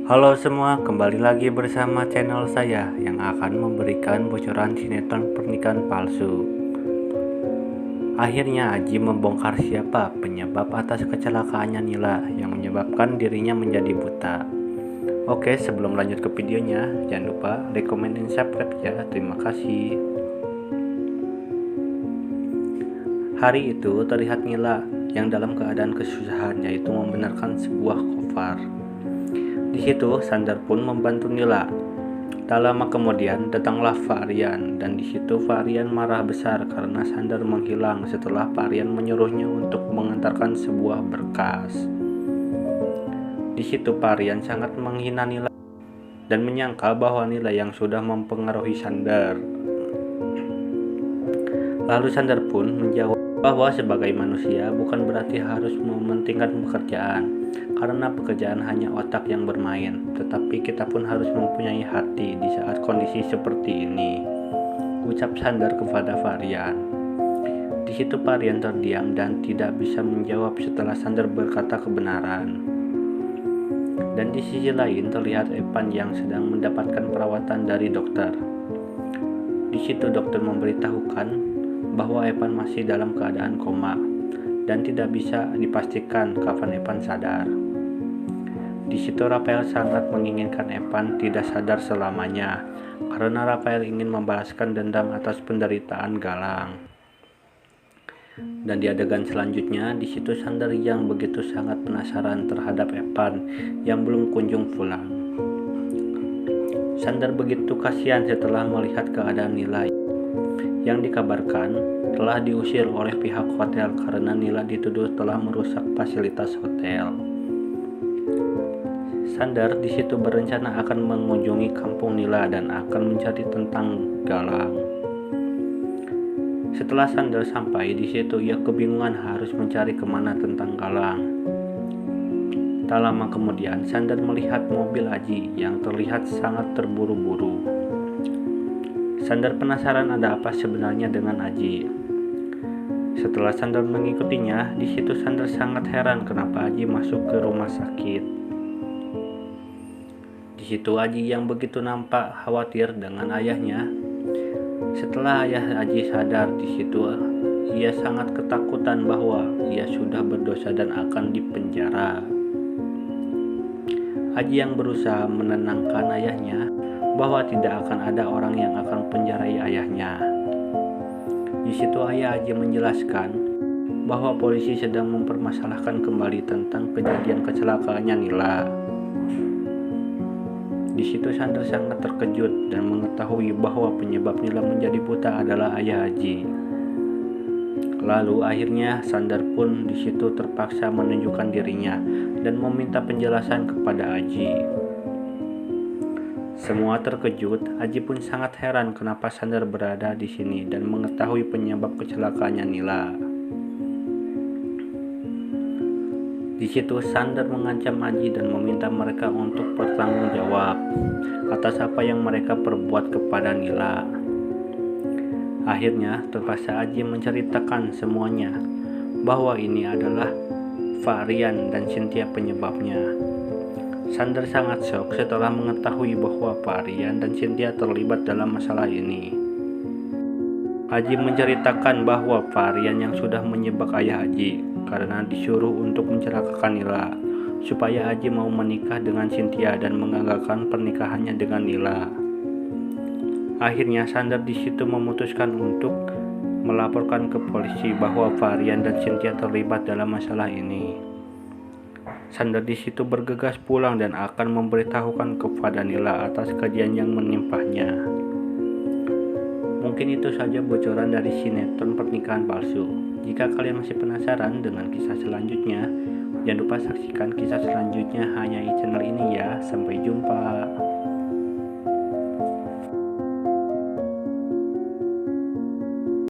Halo semua, kembali lagi bersama channel saya yang akan memberikan bocoran sinetron pernikahan palsu. Akhirnya Aji membongkar siapa penyebab atas kecelakaannya Nila yang menyebabkan dirinya menjadi buta. Oke, sebelum lanjut ke videonya, jangan lupa like, comment, dan subscribe ya. Terima kasih. Hari itu terlihat Nila yang dalam keadaan kesusahan, yaitu membenarkan sebuah cover. Di situ Sander pun membantu Nila. Tak lama kemudian datanglah Varian, dan di situ Varian marah besar karena Sander menghilang setelah Varian menyuruhnya untuk mengantarkan sebuah berkas. Di situ Varian sangat menghina Nila dan menyangka bahwa Nila yang sudah mempengaruhi Sander. Lalu Sander pun menjawab bahwa sebagai manusia bukan berarti harus mementingkan pekerjaan, karena pekerjaan hanya otak yang bermain, tetapi kita pun harus mempunyai hati di saat kondisi seperti ini, ucap Sander kepada Varian. Di situ Varian terdiam dan tidak bisa menjawab setelah Sander berkata kebenaran. Dan di sisi lain terlihat Evan yang sedang mendapatkan perawatan dari dokter. Di situ dokter memberitahukan bahwa Evan masih dalam keadaan koma dan tidak bisa dipastikan kapan Evan sadar. Di situ Rafael sangat menginginkan Evan tidak sadar selamanya karena Rafael ingin membalaskan dendam atas penderitaan Galang. Dan di adegan selanjutnya, di situ Sander yang begitu sangat penasaran terhadap Evan yang belum kunjung pulang. Sander begitu kasihan setelah melihat keadaan Nila yang dikabarkan telah diusir oleh pihak hotel karena Nila dituduh telah merusak fasilitas hotel. Sander di situ berencana akan mengunjungi kampung Nila dan akan mencari tentang Galang. Setelah Sander sampai di situ, ia kebingungan harus mencari kemana tentang Galang. Tak lama kemudian, Sander melihat mobil Aji yang terlihat sangat terburu-buru. Sander penasaran ada apa sebenarnya dengan Aji. Setelah Sander mengikutinya, di situ Sander sangat heran kenapa Aji masuk ke rumah sakit. Di situ Aji yang begitu nampak khawatir dengan ayahnya. Setelah ayah Aji sadar, di situ ia sangat ketakutan bahwa ia sudah berdosa dan akan dipenjara. Aji yang berusaha menenangkan ayahnya bahwa tidak akan ada orang yang akan penjarai ayahnya. Di situ ayah Aji menjelaskan bahwa polisi sedang mempermasalahkan kembali tentang kejadian kecelakaannya Nila. Di situ Sander sangat terkejut dan mengetahui bahwa penyebab Nila menjadi buta adalah ayah Aji. Lalu akhirnya Sander pun di situ terpaksa menunjukkan dirinya dan meminta penjelasan kepada Aji. Semua terkejut, Aji pun sangat heran kenapa Sander berada di sini dan mengetahui penyebab kecelakaannya Nila. Di situ Sander mengancam Aji dan meminta mereka untuk bertanggung jawab atas apa yang mereka perbuat kepada Nila. Akhirnya terpaksa Aji menceritakan semuanya, bahwa ini adalah Varian dan Cynthia penyebabnya. Sander sangat shock setelah mengetahui bahwa Varian dan Cynthia terlibat dalam masalah ini. Aji menceritakan bahwa Varian yang sudah menyebak ayah Aji karena disuruh untuk mencelakakan Nila, supaya Aji mau menikah dengan Cynthia dan mengagalkan pernikahannya dengan Nila. Akhirnya Sander di situ memutuskan untuk melaporkan ke polisi bahwa Varian dan Cynthia terlibat dalam masalah ini. Sander di situ bergegas pulang dan akan memberitahukan kepada Nila atas kejadian yang menimpanya. Mungkin itu saja bocoran dari sinetron pernikahan palsu. Jika kalian masih penasaran dengan kisah selanjutnya, jangan lupa saksikan kisah selanjutnya hanya di channel ini ya. Sampai jumpa.